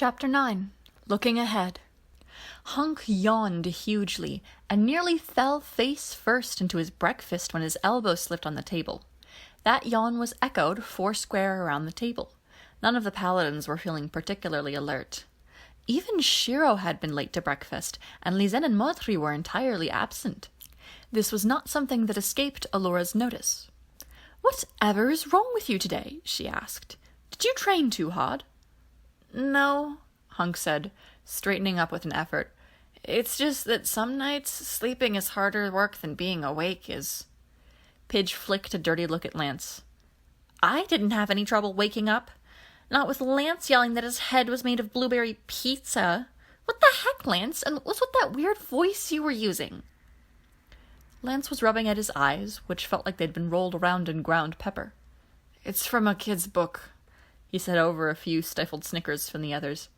Chapter 9. Looking Ahead. Hunk yawned hugely and nearly fell face first into his breakfast when his elbow slipped on the table. That yawn was echoed foursquare around the table. None of the paladins were feeling particularly alert. Even Shiro had been late to breakfast, and Lizen and Modri were entirely absent. This was not something that escaped Allura's notice. "Whatever is wrong with you today?" she asked. "Did you train too hard?" "No," Hunk said, straightening up with an effort. "It's just that some nights sleeping is harder work than being awake is." Pidge flicked a dirty look at Lance. "I didn't have any trouble waking up. Not with Lance yelling that his head was made of blueberry pizza. What the heck, Lance? And what's with that weird voice you were using?" Lance was rubbing at his eyes, which felt like they'd been rolled around in ground pepper. "It's from a kid's book," he said over a few stifled snickers from the others.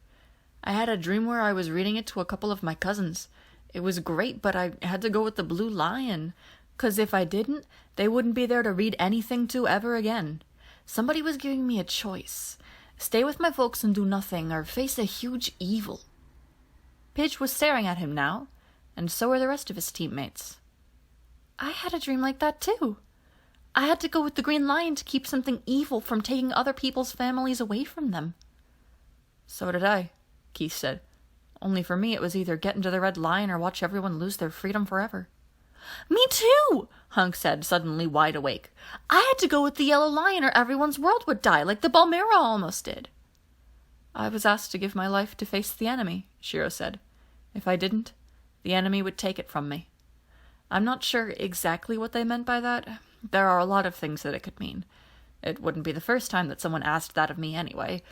"I had a dream where I was reading it to a couple of my cousins. It was great, but I had to go with the Blue Lion, 'cause if I didn't, they wouldn't be there to read anything to ever again. Somebody was giving me a choice. Stay with my folks and do nothing, or face a huge evil." Pidge was staring at him now, and so were the rest of his teammates. "I had a dream like that too. I had to go with the Green Lion to keep something evil from taking other people's families away from them." "So did I," Keith said. "Only for me it was either get into the Red Lion or watch everyone lose their freedom forever." "Me too," Hunk said, suddenly wide awake. "I had to go with the Yellow Lion or everyone's world would die, like the Balmera almost did." "I was asked to give my life to face the enemy," Shiro said. "If I didn't, the enemy would take it from me." I'm not sure exactly what they meant by that. There are a lot of things that it could mean. It wouldn't be the first time that someone asked that of me anyway.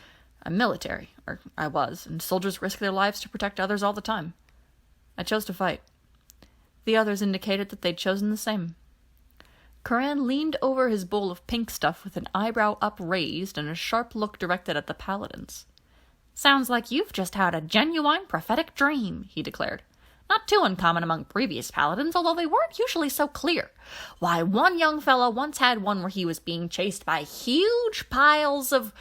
I'm military, or I was, and soldiers risk their lives to protect others all the time. I chose to fight. The others indicated that they'd chosen the same. Coran leaned over his bowl of pink stuff with an eyebrow upraised and a sharp look directed at the paladins. "Sounds like you've just had a genuine prophetic dream," he declared. "Not too uncommon among previous paladins, although they weren't usually so clear. Why, one young fellow once had one where he was being chased by huge piles of—"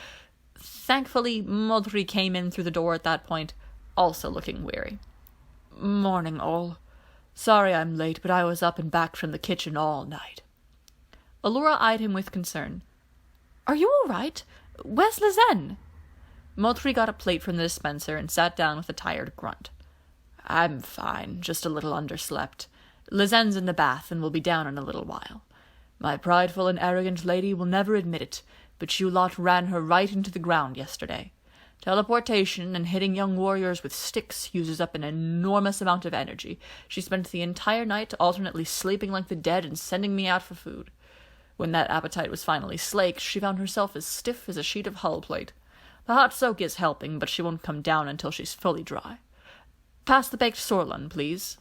Thankfully, Modri came in through the door at that point, also looking weary. "Morning, all. Sorry I'm late, but I was up and back from the kitchen all night." Allura eyed him with concern. "Are you all right? Where's Lizen?" Modri got a plate from the dispenser and sat down with a tired grunt. "I'm fine, just a little underslept. Lizen's in the bath and will be down in a little while. My prideful and arrogant lady will never admit it, but you lot ran her right into the ground yesterday. Teleportation and hitting young warriors with sticks uses up an enormous amount of energy. She spent the entire night alternately sleeping like the dead and sending me out for food. When that appetite was finally slaked, she found herself as stiff as a sheet of hull plate. The hot soak is helping, but she won't come down until she's fully dry. Pass the baked sorlun, please."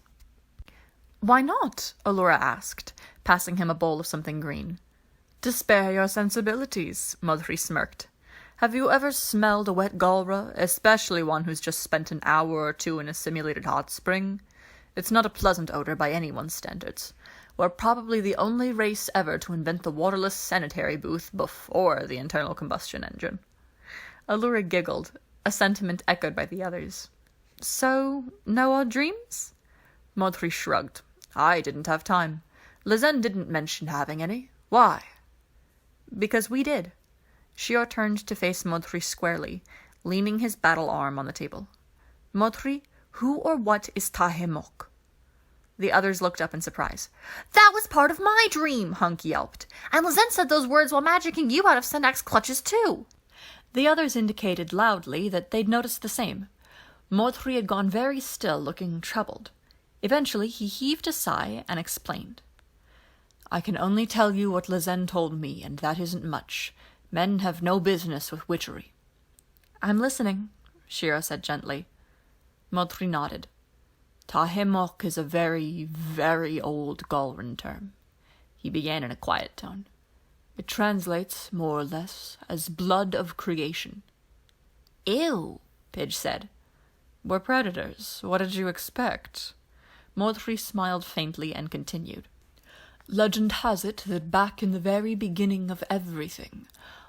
"Why not?" Allura asked, passing him a bowl of something green. "To spare your sensibilities," Modri smirked. "Have you ever smelled a wet galra, especially one who's just spent an hour or two in a simulated hot spring? It's not a pleasant odor by anyone's standards. We're probably the only race ever to invent the waterless sanitary booth before the internal combustion engine." Allura giggled, a sentiment echoed by the others. "So, no odd dreams?" Modri shrugged. "I didn't have time. Lizen didn't mention having any. Why?" "Because we did." Shiro turned to face Modri squarely, leaning his battle arm on the table. "Modri, who or what is Tahemok?" The others looked up in surprise. "That was part of my dream," Hunk yelped. "And Lizen said those words while magicking you out of Sendak's clutches too." The others indicated loudly that they'd noticed the same. Modri had gone very still, looking troubled. Eventually he heaved a sigh and explained. "I can only tell you what Lizen told me, and that isn't much. Men have no business with witchery." "I'm listening," Shiro said gently. Modri nodded. "Tahemok is a very, very old Galran term," he began in a quiet tone. "It translates, more or less, as blood of creation." "Ew," Pidge said. "We're predators. What did you expect?" Modri smiled faintly and continued. "Legend has it that back in the very beginning of everything,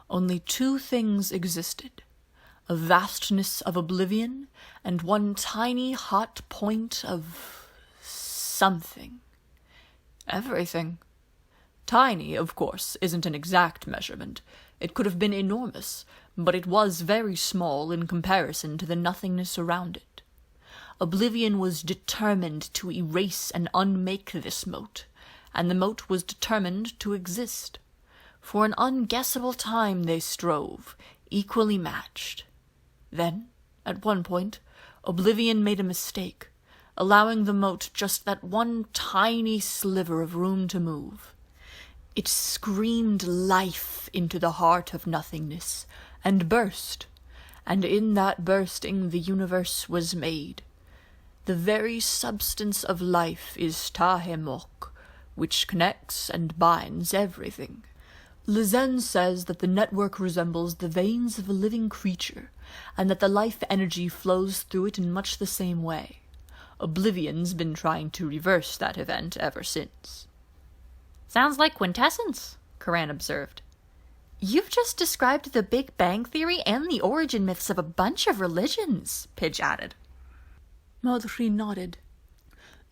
only two things existed: a vastness of oblivion, and one tiny hot point of something. Everything. Tiny, of course, isn't an exact measurement. It could have been enormous, but it was very small in comparison to the nothingness around it. Oblivion was determined to erase and unmake this mote, and the mote was determined to exist. For an unguessable time they strove, equally matched. Then, at one point, Oblivion made a mistake, allowing the mote just that one tiny sliver of room to move. It screamed life into the heart of nothingness, and burst, and in that bursting the universe was made. The very substance of life is Tahemok, which connects and binds everything. Lizen says that the network resembles the veins of a living creature, and that the life energy flows through it in much the same way. Oblivion's been trying to reverse that event ever since. Sounds like quintessence, Karan observed. You've just described the Big Bang Theory and the origin myths of a bunch of religions, Pidge added. Maudry nodded.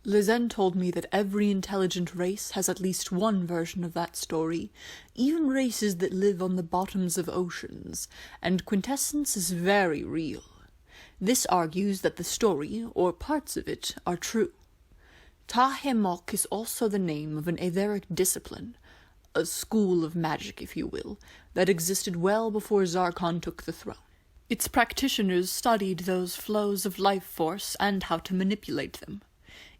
Lizen told me that every intelligent race has at least one version of that story, even races that live on the bottoms of oceans, and quintessence is very real. This argues that the story, or parts of it, are true. Tahemok is also the name of an etheric discipline, a school of magic, if you will, that existed well before Zarkon took the throne. Its practitioners studied those flows of life force and how to manipulate them.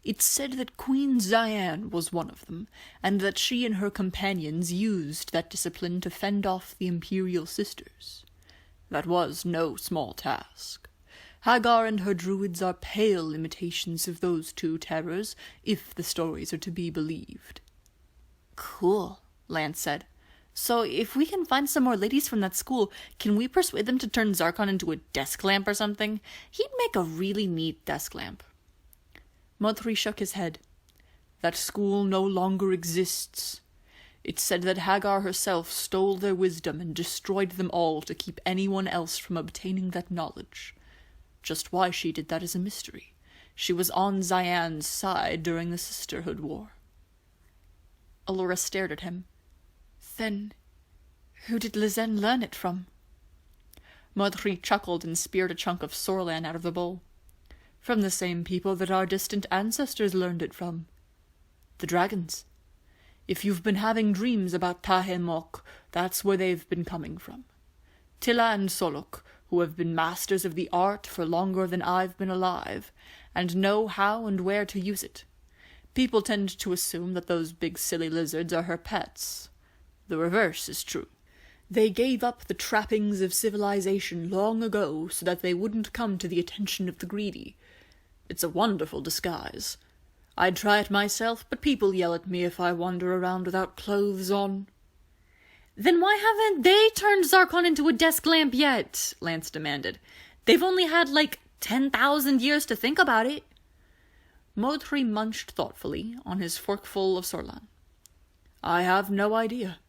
It's said that Queen Zayan was one of them, and that she and her companions used that discipline to fend off the Imperial Sisters. That was no small task. Hagar and her druids are pale imitations of those two terrors, if the stories are to be believed. Cool, Lance said. So if we can find some more ladies from that school, can we persuade them to turn Zarkon into a desk lamp or something? He'd make a really neat desk lamp. Maudry shook his head. That school no longer exists. It's said that Hagar herself stole their wisdom and destroyed them all to keep anyone else from obtaining that knowledge. Just why she did that is a mystery. She was on Zayan's side during the Sisterhood War. Allura stared at him. Then, who did Lizen learn it from? Maudry chuckled and speared a chunk of sorlan out of the bowl. From the same people that our distant ancestors learned it from. The dragons. If you've been having dreams about Tahemok, that's where they've been coming from. Tilla and Solok, who have been masters of the art for longer than I've been alive, and know how and where to use it. People tend to assume that those big silly lizards are her pets. The reverse is true. They gave up the trappings of civilization long ago so that they wouldn't come to the attention of the greedy. It's a wonderful disguise. I'd try it myself, but people yell at me if I wander around without clothes on. Then why haven't they turned Zarkon into a desk lamp yet? Lance demanded. They've only had, 10,000 years to think about it. Maudry munched thoughtfully on his forkful of sorlan. I have no idea.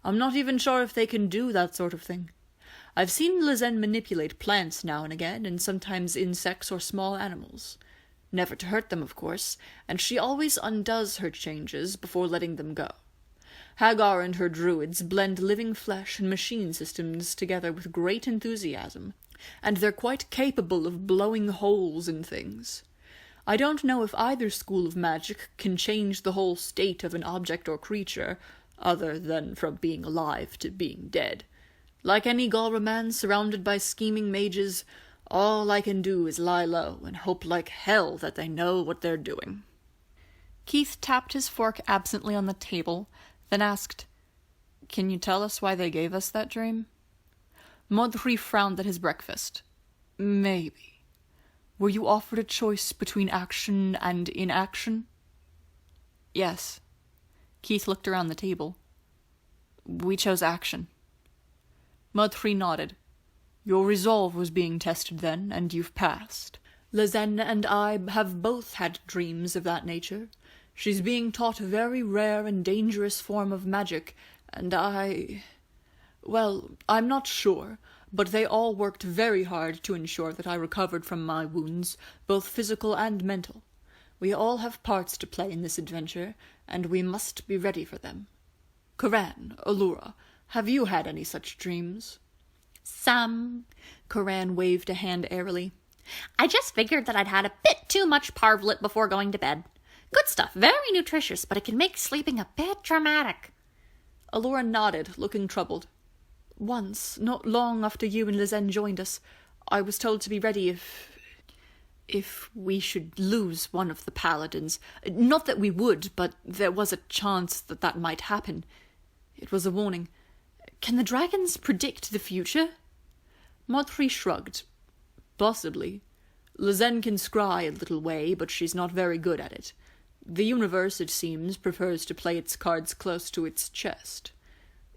I'm not even sure if they can do that sort of thing. I've seen Lizen manipulate plants now and again, and sometimes insects or small animals. Never to hurt them, of course, and she always undoes her changes before letting them go. Hagar and her druids blend living flesh and machine systems together with great enthusiasm, and they're quite capable of blowing holes in things. I don't know if either school of magic can change the whole state of an object or creature, other than from being alive to being dead. Like any Galra man surrounded by scheming mages, all I can do is lie low and hope like hell that they know what they're doing. Keith tapped his fork absently on the table, then asked, Can you tell us why they gave us that dream? Maudry frowned at his breakfast. Maybe. Were you offered a choice between action and inaction? Yes. Keith looked around the table. We chose action. Maudry nodded. Your resolve was being tested then, and you've passed. Lizen and I have both had dreams of that nature. She's being taught a very rare and dangerous form of magic, and well, I'm not sure, but they all worked very hard to ensure that I recovered from my wounds, both physical and mental. We all have parts to play in this adventure, and we must be ready for them. Coran, Allura, have you had any such dreams?" "Some." Coran waved a hand airily. "I just figured that I'd had a bit too much parvlet before going to bed. Good stuff, very nutritious, but it can make sleeping a bit dramatic." Allura nodded, looking troubled. "Once, not long after you and Lizen joined us, I was told to be ready if we should lose one of the paladins. Not that we would, but there was a chance that that might happen. It was a warning. Can the dragons predict the future?" Modri shrugged. "Possibly. Lizen can scry a little way, but she's not very good at it. The universe, it seems, prefers to play its cards close to its chest.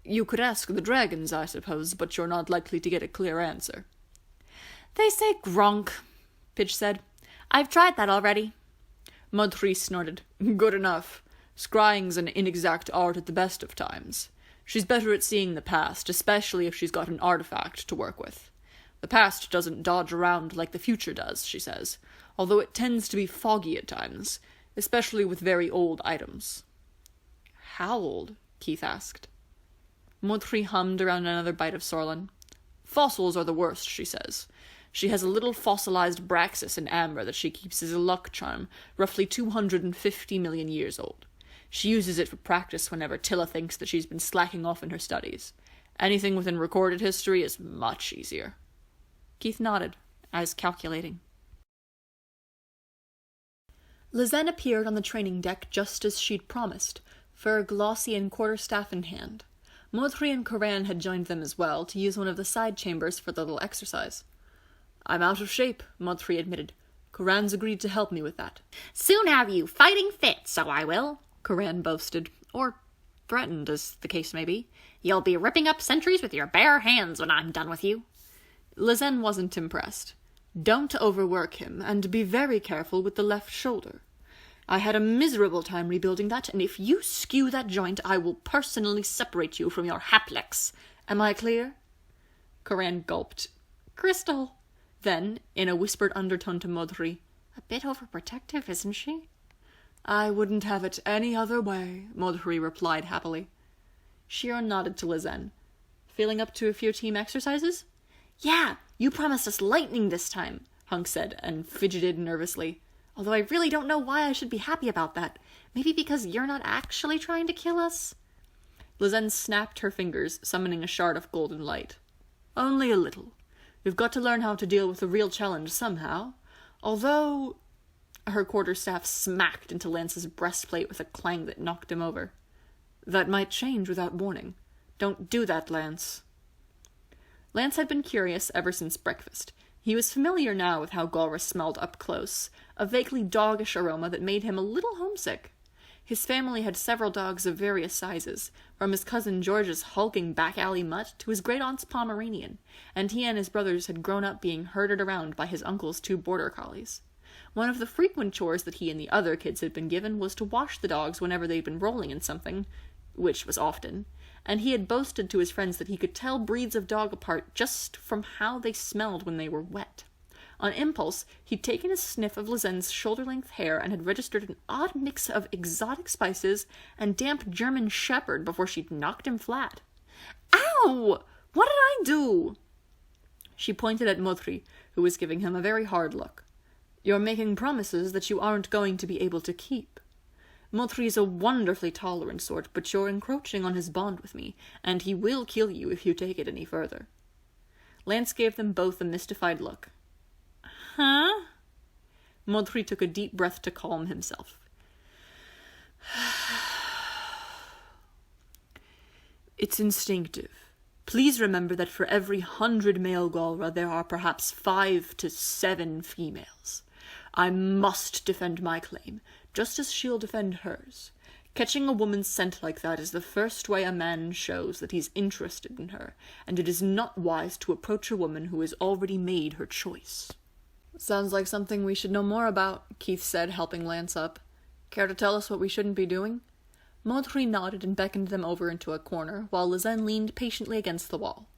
You could ask the dragons, I suppose, but you're not likely to get a clear answer." "They say gronk," Pitch said. "I've tried that already." Modri snorted. "Good enough. Scrying's an inexact art at the best of times. She's better at seeing the past, especially if she's got an artifact to work with. The past doesn't dodge around like the future does, she says, although it tends to be foggy at times, especially with very old items." "How old?" Keith asked. Modri hummed around another bite of Sorlin. "Fossils are the worst, she says. She has a little fossilized Braxis in amber that she keeps as a luck charm, roughly 250 million years old. She uses it for practice whenever Tilla thinks that she's been slacking off in her studies. Anything within recorded history is much easier." Keith nodded, eyes calculating. Lizen appeared on the training deck just as she'd promised, fur glossy and quarterstaff in hand. Modri and Coran had joined them as well to use one of the side chambers for the little exercise. "I'm out of shape," Modri admitted. "Coran's agreed to help me with that." "Soon have you fighting fit, so I will," Coran boasted, or threatened, as the case may be. "You'll be ripping up sentries with your bare hands when I'm done with you." Lizen wasn't impressed. "Don't overwork him, and be very careful with the left shoulder. I had a miserable time rebuilding that, and if you skew that joint, I will personally separate you from your haplex. Am I clear?" Coran gulped. "Crystal." Then, in a whispered undertone to Modri, "A bit overprotective, isn't she?" "I wouldn't have it any other way," Modri replied happily. Shiro nodded to Lizen. "Feeling up to a few team exercises?" "Yeah, you promised us lightning this time," Hunk said, and fidgeted nervously. "Although I really don't know why I should be happy about that. Maybe because you're not actually trying to kill us?" Lizen snapped her fingers, summoning a shard of golden light. "Only a little. We've got to learn how to deal with the real challenge somehow. Although—" Her quarterstaff smacked into Lance's breastplate with a clang that knocked him over. "That might change without warning. Don't do that, Lance." Lance had been curious ever since breakfast. He was familiar now with how Galra smelled up close, a vaguely doggish aroma that made him a little homesick. His family had several dogs of various sizes, from his cousin George's hulking back-alley mutt to his great-aunt's Pomeranian, and he and his brothers had grown up being herded around by his uncle's 2 border collies. One of the frequent chores that he and the other kids had been given was to wash the dogs whenever they'd been rolling in something, which was often, and he had boasted to his friends that he could tell breeds of dog apart just from how they smelled when they were wet. On impulse, he'd taken a sniff of Lizen's shoulder-length hair and had registered an odd mix of exotic spices and damp German shepherd before she'd knocked him flat. "Ow! What did I do?" She pointed at Modri, who was giving him a very hard look. "You're making promises that you aren't going to be able to keep. Modri's a wonderfully tolerant sort, but you're encroaching on his bond with me, and he will kill you if you take it any further." Lance gave them both a mystified look. "Huh?" Modri took a deep breath to calm himself. "It's instinctive. Please remember that for every 100 male Galra, there are perhaps 5 to 7 females. I must defend my claim, just as she'll defend hers. Catching a woman's scent like that is the first way a man shows that he's interested in her, and it is not wise to approach a woman who has already made her choice." "Sounds like something we should know more about," Keith said, helping Lance up. "Care to tell us what we shouldn't be doing?" Modri nodded and beckoned them over into a corner, while Lizen leaned patiently against the wall.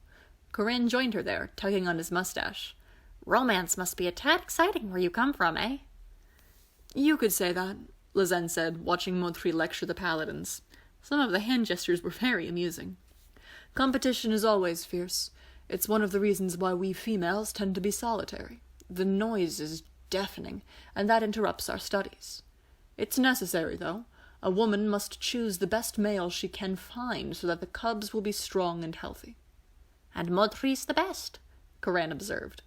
Corinne joined her there, tugging on his mustache. "Romance must be a tad exciting where you come from, eh?" "You could say that," Lizen said, watching Modri lecture the paladins. Some of the hand gestures were very amusing. "Competition is always fierce. It's one of the reasons why we females tend to be solitary. The noise is deafening, and that interrupts our studies. It's necessary, though. A woman must choose the best male she can find so that the cubs will be strong and healthy." "And Modri's the best," Corinne observed.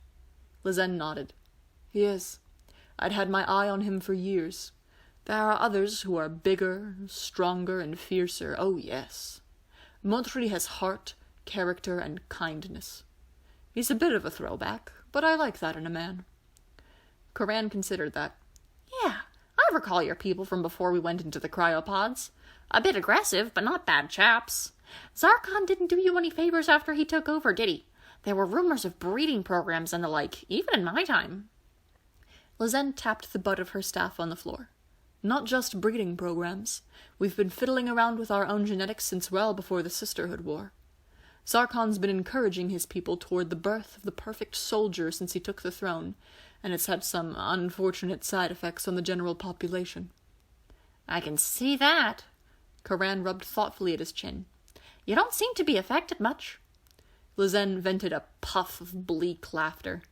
Lizen nodded. "He is. I'd had my eye on him for years. There are others who are bigger, stronger, and fiercer, oh yes. Modri has heart, character, and kindness. He's a bit of a throwback, but I like that in a man." Corinne considered that. "Yeah, I recall your people from before we went into the cryopods. A bit aggressive, but not bad chaps. Zarkon didn't do you any favors after he took over, did he? There were rumors of breeding programs and the like, even in my time." Lizen tapped the butt of her staff on the floor. "Not just breeding programs. We've been fiddling around with our own genetics since well before the Sisterhood War. Zarkon's been encouraging his people toward the birth of the perfect soldier since he took the throne, and it's had some unfortunate side effects on the general population." "I can see that." Corinne rubbed thoughtfully at his chin. "You don't seem to be affected much." Lizen vented a puff of bleak laughter.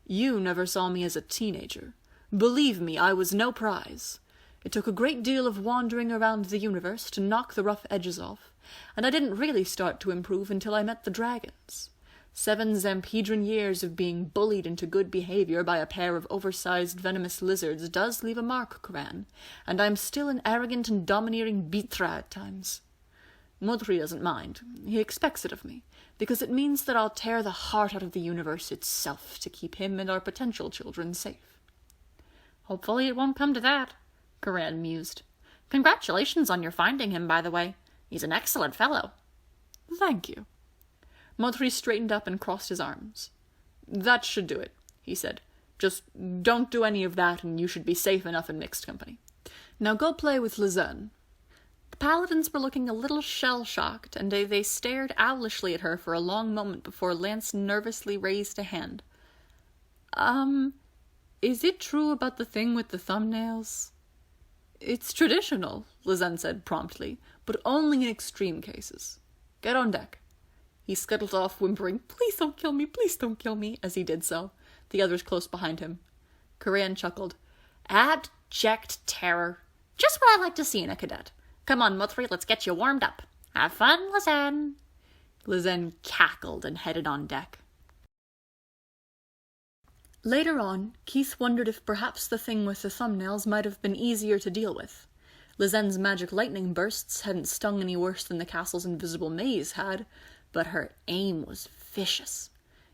"You never saw me as a teenager. Believe me, I was no prize. It took a great deal of wandering around the universe to knock the rough edges off, and I didn't really start to improve until I met the dragons. 7 Zampedran years of being bullied into good behavior by a pair of oversized venomous lizards does leave a mark, Corinne, and I'm still an arrogant and domineering bitra at times. Modri doesn't mind. He expects it of me, because it means that I'll tear the heart out of the universe itself to keep him and our potential children safe." "Hopefully it won't come to that," Corinne mused. "Congratulations on your finding him, by the way. He's an excellent fellow." "Thank you." Modri straightened up and crossed his arms. "That should do it," he said. "Just don't do any of that, and you should be safe enough in mixed company. Now go play with Lizen." The paladins were looking a little shell-shocked, and they stared owlishly at her for a long moment before Lance nervously raised a hand. Is it true about the thing with the thumbnails?" "It's traditional," Lizen said promptly, "but only in extreme cases. Get on deck." He scuttled off, whimpering, "Please don't kill me, please don't kill me," as he did so, the others close behind him. Corinne chuckled. "Abject terror. Just what I like to see in a cadet. Come on, Modri, let's get you warmed up. Have fun, Lizen." Lizen cackled and headed on deck. Later on, Keith wondered if perhaps the thing with the thumbnails might have been easier to deal with. Lizen's magic lightning bursts hadn't stung any worse than the castle's invisible maze had, but her aim was vicious.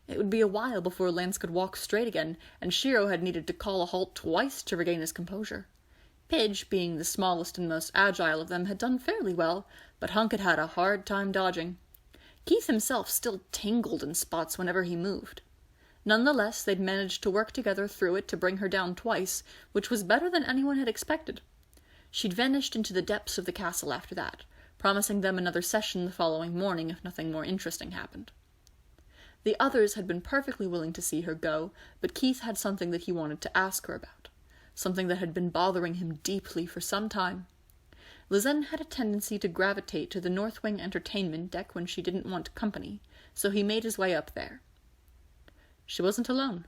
It would be a while before Lance could walk straight again, and Shiro had needed to call a halt twice to regain his composure. Pidge, being the smallest and most agile of them, had done fairly well, but Hunk had had a hard time dodging. Keith himself still tingled in spots whenever he moved. Nonetheless, they'd managed to work together through it to bring her down twice, which was better than anyone had expected. She'd vanished into the depths of the castle after that, promising them another session the following morning if nothing more interesting happened. The others had been perfectly willing to see her go, but Keith had something that he wanted to ask her about, something that had been bothering him deeply for some time. Lizen had a tendency to gravitate to the North Wing entertainment deck when she didn't want company, so he made his way up there. She wasn't alone.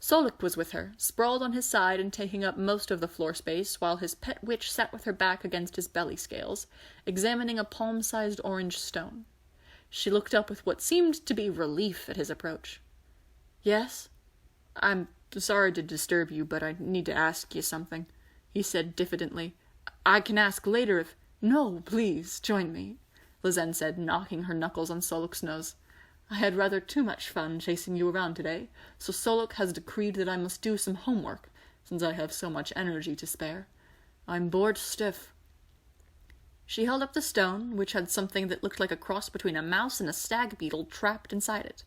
Soluk was with her, sprawled on his side and taking up most of the floor space, while his pet witch sat with her back against his belly scales, examining a palm-sized orange stone. She looked up with what seemed to be relief at his approach. "Yes? I'm sorry to disturb you, but I need to ask you something," he said diffidently. "I can ask later if—" "No, please, join me," Lizen said, knocking her knuckles on Soluk's nose. "I had rather too much fun chasing you around today, so Soluk has decreed that I must do some homework, since I have so much energy to spare. I'm bored stiff." She held up the stone, which had something that looked like a cross between a mouse and a stag beetle trapped inside it.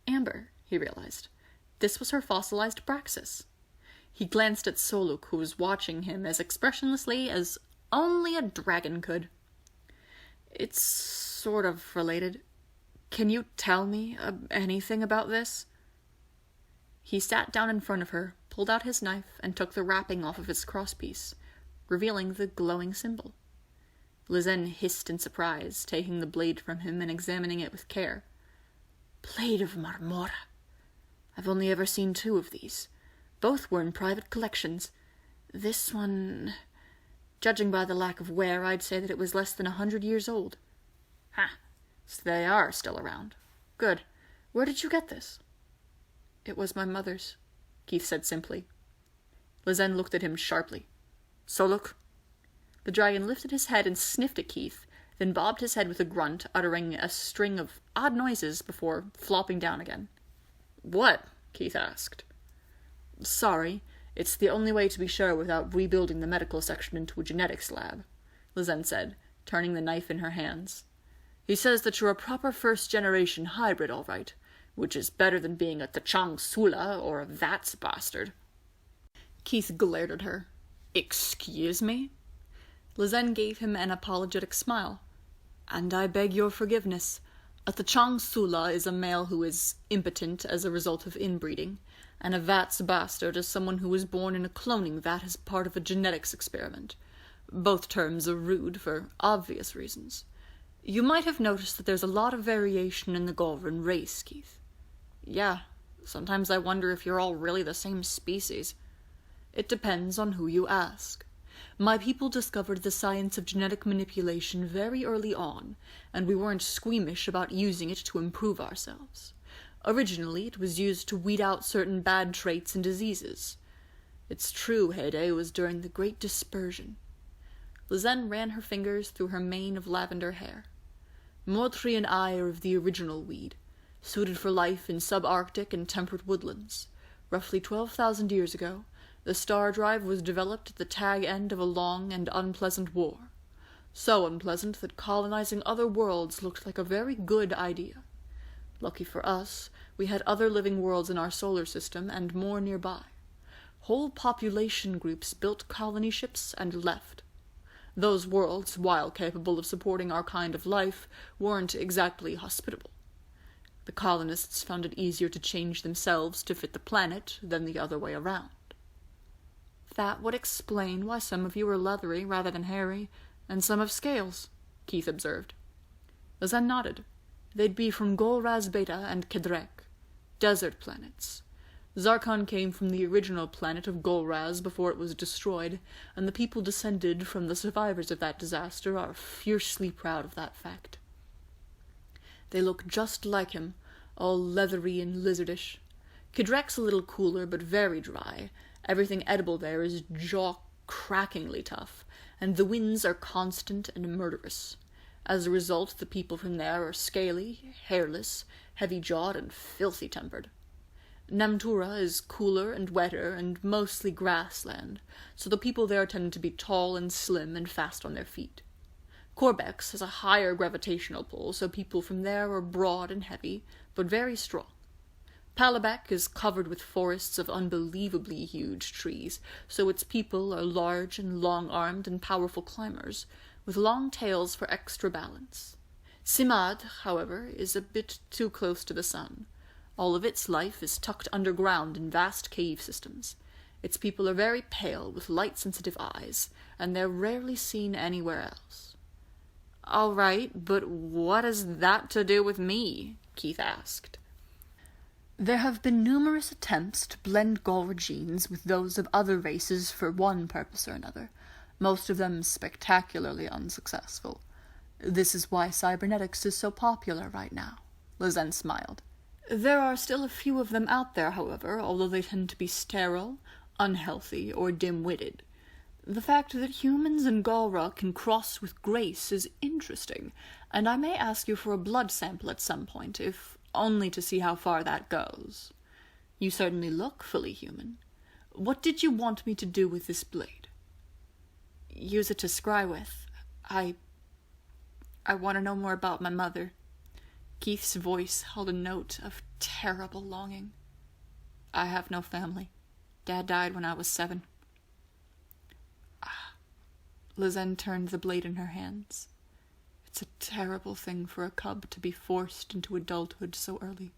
Amber, he realized. This was her fossilized Praxis. He glanced at Soluk, who was watching him as expressionlessly as only a dragon could. "It's sort of related. Can you tell me anything about this? He sat down in front of her, pulled out his knife, and took the wrapping off of his crosspiece, revealing the glowing symbol. Lizen hissed in surprise, taking the blade from him and examining it with care. Blade of Marmora. I've only ever seen 2 of these. Both were in private collections. This one... Judging by the lack of wear, I'd say that it was less than 100 years old. Ha! So they are still around. Good. Where did you get this? It was my mother's, Keith said simply. Lizen looked at him sharply. So look. The dragon lifted his head and sniffed at Keith, then bobbed his head with a grunt, uttering a string of odd noises before flopping down again. What? Keith asked. Sorry, it's the only way to be sure without rebuilding the medical section into a genetics lab, Lizen said, turning the knife in her hands. He says that you're a proper first-generation hybrid, all right, which is better than being a Tachang Sula or a Vats bastard. Keith glared at her. Excuse me? Lizen gave him an apologetic smile. And I beg your forgiveness. A Tachang Sula is a male who is impotent as a result of inbreeding, and a Vats bastard is someone who was born in a cloning vat as part of a genetics experiment. Both terms are rude for obvious reasons. You might have noticed that there's a lot of variation in the Golran race, Keith. Yeah, sometimes I wonder if you're all really the same species. It depends on who you ask. My people discovered the science of genetic manipulation very early on, and we weren't squeamish about using it to improve ourselves. Originally, it was used to weed out certain bad traits and diseases. Its true heyday was during the Great Dispersion. Lizen ran her fingers through her mane of lavender hair. Mortri and I are of the original weed, suited for life in subarctic and temperate woodlands. Roughly 12,000 years ago, the star drive was developed at the tag end of a long and unpleasant war. So unpleasant that colonizing other worlds looked like a very good idea. Lucky for us, we had other living worlds in our solar system and more nearby. Whole population groups built colony ships and left. Those worlds, while capable of supporting our kind of life, weren't exactly hospitable. The colonists found it easier to change themselves to fit the planet than the other way around. That would explain why some of you are leathery rather than hairy, and some have scales, Keith observed. Lizen nodded. They'd be from Golraz Beta and Kedrek, desert planets. Zarkon came from the original planet of Golraz before it was destroyed, and the people descended from the survivors of that disaster are fiercely proud of that fact. They look just like him, all leathery and lizardish. Kedrek's a little cooler, but very dry. Everything edible there is jaw-crackingly tough, and the winds are constant and murderous. As a result, the people from there are scaly, hairless, heavy-jawed, and filthy-tempered. Namtura is cooler and wetter and mostly grassland, so the people there tend to be tall and slim and fast on their feet. Corbex has a higher gravitational pull, so people from there are broad and heavy, but very strong. Palabek is covered with forests of unbelievably huge trees, so its people are large and long-armed and powerful climbers, with long tails for extra balance. Simad, however, is a bit too close to the sun. All of its life is tucked underground in vast cave systems. Its people are very pale, with light-sensitive eyes, and they're rarely seen anywhere else. All right, but what has that to do with me? Keith asked. There have been numerous attempts to blend Golra genes with those of other races for one purpose or another, most of them spectacularly unsuccessful. This is why cybernetics is so popular right now. Lizen smiled. There are still a few of them out there, however, although they tend to be sterile, unhealthy, or dim-witted. The fact that humans and Golra can cross with grace is interesting, and I may ask you for a blood sample at some point, if only to see how far that goes. You certainly look fully human. What did you want me to do with this blade? Use it to scry with. I want to know more about my mother. Keith's voice held a note of terrible longing. I have no family. Dad died when I was 7. Lizen turned the blade in her hands. It's a terrible thing for a cub to be forced into adulthood so early.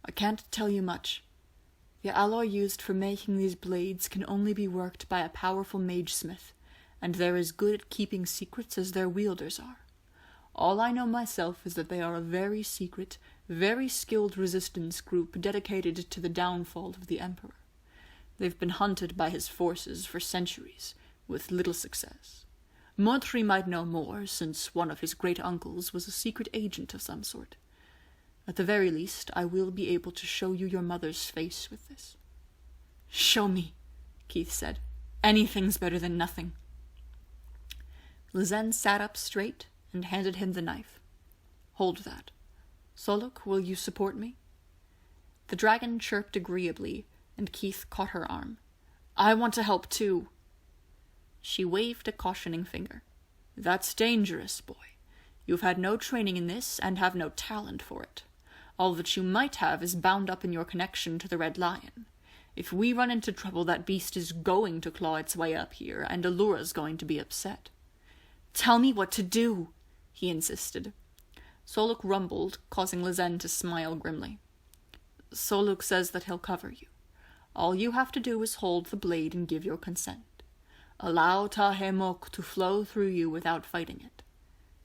I can't tell you much. The alloy used for making these blades can only be worked by a powerful mage-smith, and they're as good at keeping secrets as their wielders are. All I know myself is that they are a very secret, very skilled resistance group dedicated to the downfall of the Emperor. They've been hunted by his forces for centuries, with little success. Montri might know more, since one of his great-uncles was a secret agent of some sort. At the very least, I will be able to show you your mother's face with this. Show me, Keith said. Anything's better than nothing. Lizen sat up straight and handed him the knife. Hold that. Soluk, will you support me? The dragon chirped agreeably, and Keith caught her arm. I want to help too. She waved a cautioning finger. That's dangerous, boy. You've had no training in this, and have no talent for it. All that you might have is bound up in your connection to the Red Lion. If we run into trouble, that beast is going to claw its way up here, and Allura's going to be upset. Tell me what to do, he insisted. Soluk rumbled, causing Lizen to smile grimly. Soluk says that he'll cover you. All you have to do is hold the blade and give your consent. Allow Tahemok to flow through you without fighting it.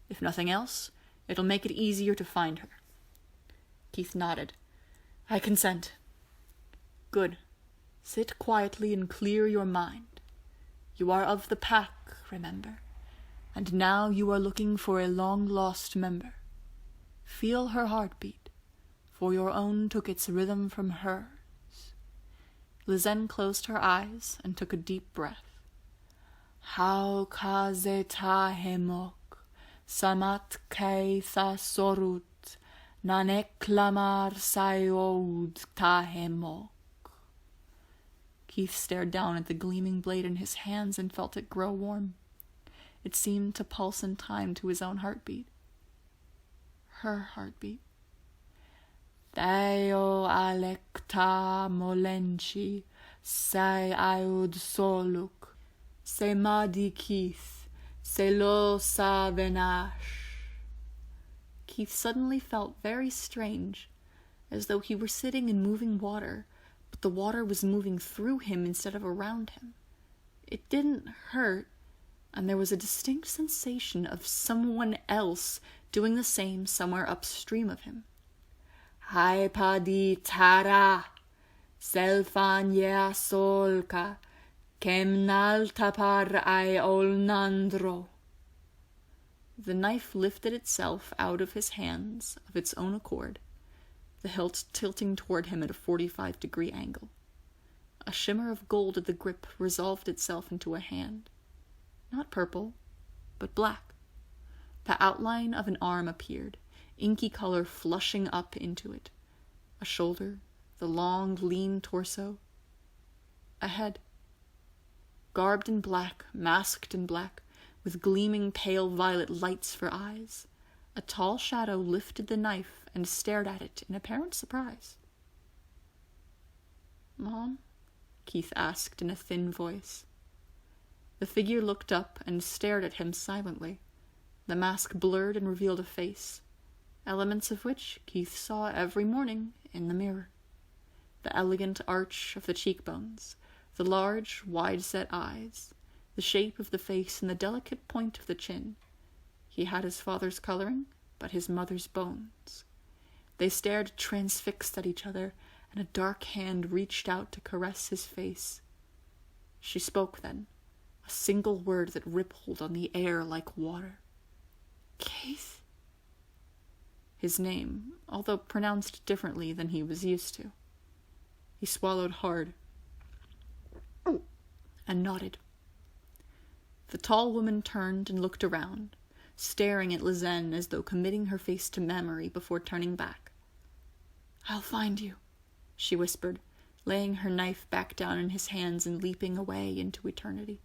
If nothing else, it'll make it easier to find her. Keith nodded. I consent. Good. Sit quietly and clear your mind. You are of the pack, remember? And now you are looking for a long-lost member. Feel her heartbeat, for your own took its rhythm from hers. Lizen closed her eyes and took a deep breath. How kaze Tahemok, samat keitha sorut, naneklamar sayod Tahemok. Keith stared down at the gleaming blade in his hands and felt it grow warm. It seemed to pulse in time to his own heartbeat. Her heartbeat. Theo alekta molenchi, say aud soluk, se madi Keith, se lo sa venash. Keith suddenly felt very strange, as though he were sitting in moving water, but the water was moving through him instead of around him. It didn't hurt, and there was a distinct sensation of someone else doing the same somewhere upstream of him. Hai padi tara, selfanya solka, kemnal tapar ai olnandro. The knife lifted itself out of his hands of its own accord, the hilt tilting toward him at a 45-degree angle. A shimmer of gold at the grip resolved itself into a hand. Not purple, but black. The outline of an arm appeared, inky color flushing up into it. A shoulder, the long, lean torso. A head. Garbed in black, masked in black, with gleaming pale violet lights for eyes, a tall shadow lifted the knife and stared at it in apparent surprise. Mom? Keith asked in a thin voice. The figure looked up and stared at him silently. The mask blurred and revealed a face, elements of which Keith saw every morning in the mirror. The elegant arch of the cheekbones, the large, wide-set eyes, the shape of the face and the delicate point of the chin. He had his father's coloring, but his mother's bones. They stared transfixed at each other, and a dark hand reached out to caress his face. She spoke then, a single word that rippled on the air like water. Keith? His name, although pronounced differently than he was used to. He swallowed hard and nodded. The tall woman turned and looked around, staring at Lizen as though committing her face to memory before turning back. I'll find you, she whispered, laying her knife back down in his hands and leaping away into eternity.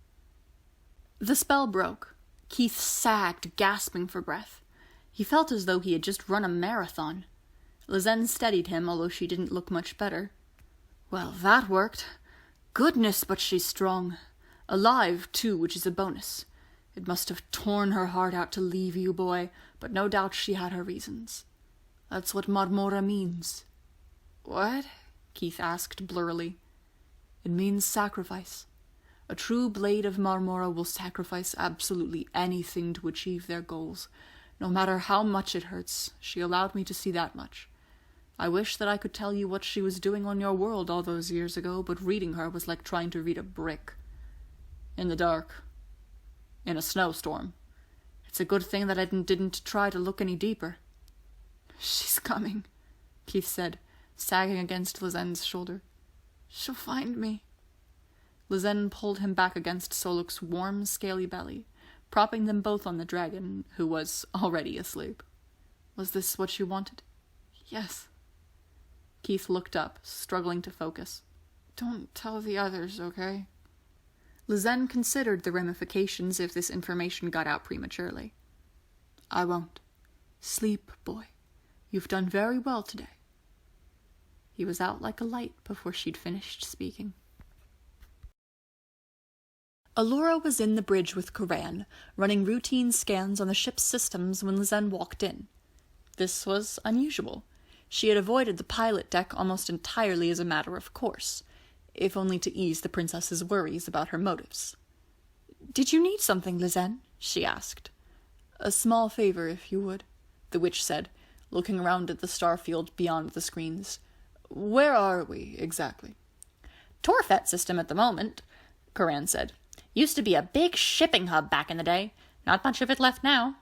The spell broke. Keith sagged, gasping for breath. He felt as though he had just run a marathon. Lizen steadied him, although she didn't look much better. Well, that worked. Goodness, but she's strong. Alive, too, which is a bonus. It must have torn her heart out to leave you, boy, but no doubt she had her reasons. That's what Marmora means." "What?" Keith asked blurrily. "It means sacrifice. A true blade of Marmora will sacrifice absolutely anything to achieve their goals, no matter how much it hurts. She allowed me to see that much. I wish that I could tell you what she was doing on your world all those years ago, but reading her was like trying to read a brick. In the dark. In a snowstorm. It's a good thing that I didn't try to look any deeper." "She's coming," Keith said, sagging against Lizen's shoulder. "She'll find me." Lizen pulled him back against Soluk's warm, scaly belly, propping them both on the dragon, who was already asleep. "Was this what you wanted?" "Yes." Keith looked up, struggling to focus. "Don't tell the others, okay?" Lizen considered the ramifications if this information got out prematurely. "I won't. Sleep, boy. You've done very well today." He was out like a light before she'd finished speaking. Allura was in the bridge with Coran, running routine scans on the ship's systems when Lizen walked in. This was unusual. She had avoided the pilot deck almost entirely as a matter of course, if only to ease the princess's worries about her motives. "Did you need something, Lizen?" she asked. "A small favor, if you would," the witch said, looking around at the starfield beyond the screens. "Where are we, exactly?" "Torfet system at the moment," Coran said. "Used to be a big shipping hub back in the day. Not much of it left now."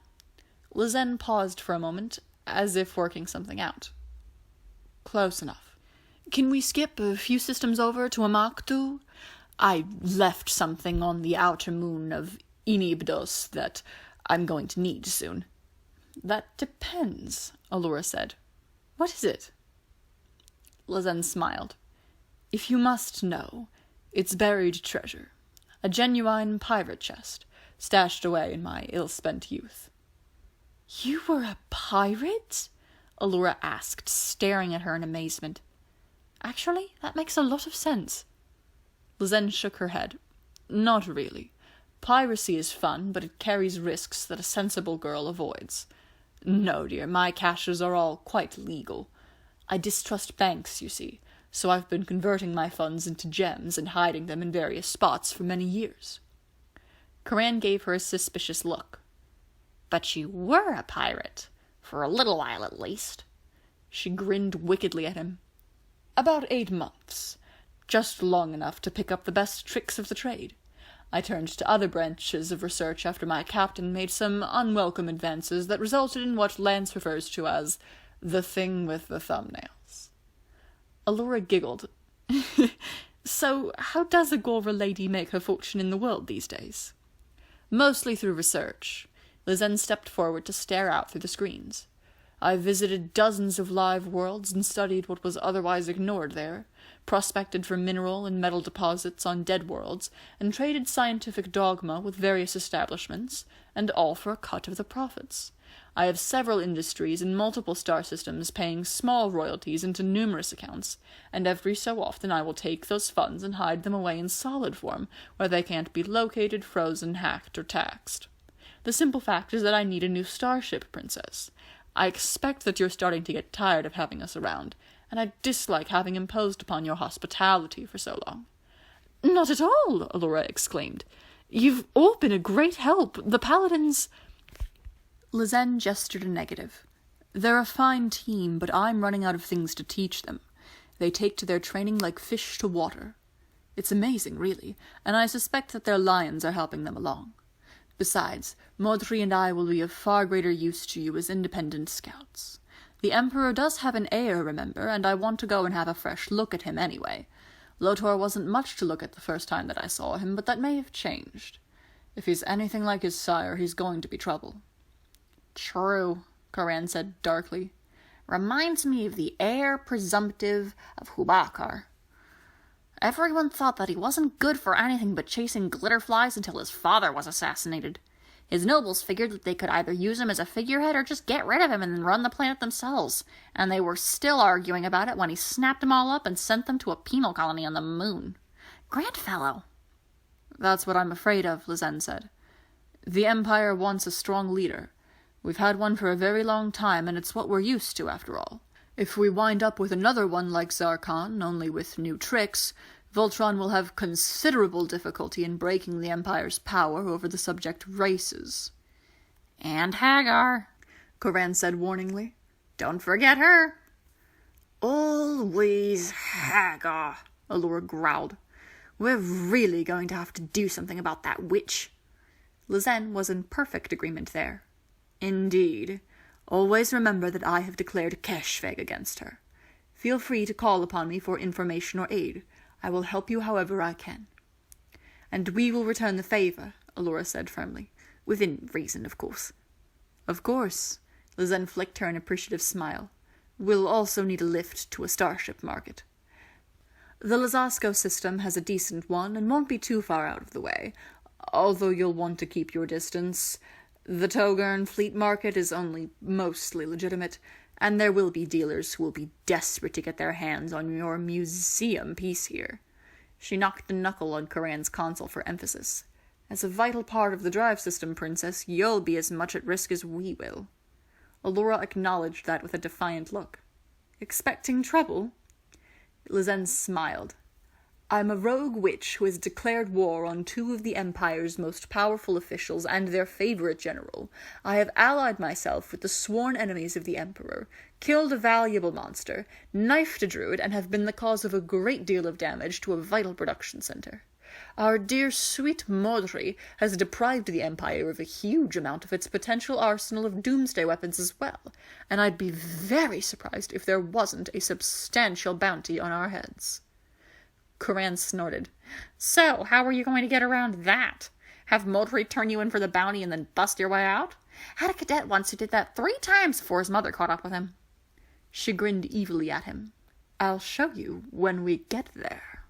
Lizen paused for a moment, as if working something out. "Close enough. Can we skip a few systems over to Amaktu? I left something on the outer moon of Inibdos that I'm going to need soon." "That depends," Allura said. "What is it?" Lizen smiled. "If you must know, it's buried treasure. A genuine pirate chest, stashed away in my ill-spent youth." "You were a pirate?" Allura asked, staring at her in amazement. "Actually, that makes a lot of sense." Lizen shook her head. "Not really. Piracy is fun, but it carries risks that a sensible girl avoids. No, dear, my caches are all quite legal. I distrust banks, you see, so I've been converting my funds into gems and hiding them in various spots for many years." Coran gave her a suspicious look. "But you were a pirate, for a little while at least." She grinned wickedly at him. "About 8 months. Just long enough to pick up the best tricks of the trade. I turned to other branches of research after my captain made some unwelcome advances that resulted in what Lance refers to as the thing with the thumbnails." Allura giggled. "So, how does a Golra lady make her fortune in the world these days?" "Mostly through research." Lizen stepped forward to stare out through the screens. "I've visited dozens of live worlds and studied what was otherwise ignored there, prospected for mineral and metal deposits on dead worlds, and traded scientific dogma with various establishments, and all for a cut of the profits. I have several industries in multiple star systems paying small royalties into numerous accounts, and every so often I will take those funds and hide them away in solid form, where they can't be located, frozen, hacked, or taxed. The simple fact is that I need a new starship, Princess. I expect that you're starting to get tired of having us around, and I dislike having imposed upon your hospitality for so long." "Not at all," Allura exclaimed. "You've all been a great help. The paladins—" Lizen gestured a negative. "They're a fine team, but I'm running out of things to teach them. They take to their training like fish to water. It's amazing, really, and I suspect that their lions are helping them along. Besides, Modri and I will be of far greater use to you as independent scouts. The Emperor does have an heir, remember, and I want to go and have a fresh look at him anyway. Lotor wasn't much to look at the first time that I saw him, but that may have changed. If he's anything like his sire, he's going to be trouble." "True," Coran said darkly. "Reminds me of the heir presumptive of Hubakar. Everyone thought that he wasn't good for anything but chasing glitterflies until his father was assassinated. His nobles figured that they could either use him as a figurehead or just get rid of him and then run the planet themselves, and they were still arguing about it when he snapped them all up and sent them to a penal colony on the moon. Grand fellow." "That's what I'm afraid of," Lizen said. The Empire wants a strong leader. We've had one for a very long time, and it's what we're used to, after all. If we wind up with another one like Zarkon, only with new tricks, Voltron will have considerable difficulty in breaking the Empire's power over the subject races. And Hagar, Coran said warningly. Don't forget her. Always Hagar, Allura growled. We're really going to have to do something about that witch. Lizen was in perfect agreement there. Indeed. Always remember that I have declared Keshveg against her. Feel free to call upon me for information or aid. I will help you however I can. And we will return the favor, Allura said firmly. Within reason, of course. Of course. Lizen flicked her an appreciative smile. We'll also need a lift to a starship market. The Lazasko system has a decent one and won't be too far out of the way, although you'll want to keep your distance. The Togern fleet market is only mostly legitimate, and there will be dealers who will be desperate to get their hands on your museum piece here. She knocked a knuckle on Coran's console for emphasis. As a vital part of the drive system, Princess, you'll be as much at risk as we will. Allura acknowledged that with a defiant look. Expecting trouble? Lizen smiled. I'm a rogue witch who has declared war on two of the Empire's most powerful officials and their favorite general. I have allied myself with the sworn enemies of the Emperor, killed a valuable monster, knifed a druid, and have been the cause of a great deal of damage to a vital production center. Our dear sweet Modri has deprived the Empire of a huge amount of its potential arsenal of doomsday weapons as well, and I'd be very surprised if there wasn't a substantial bounty on our heads. Coran snorted. So, how are you going to get around that? Have Modri turn you in for the bounty and then bust your way out? Had a cadet once who did that 3 times before his mother caught up with him. She grinned evilly at him. I'll show you when we get there.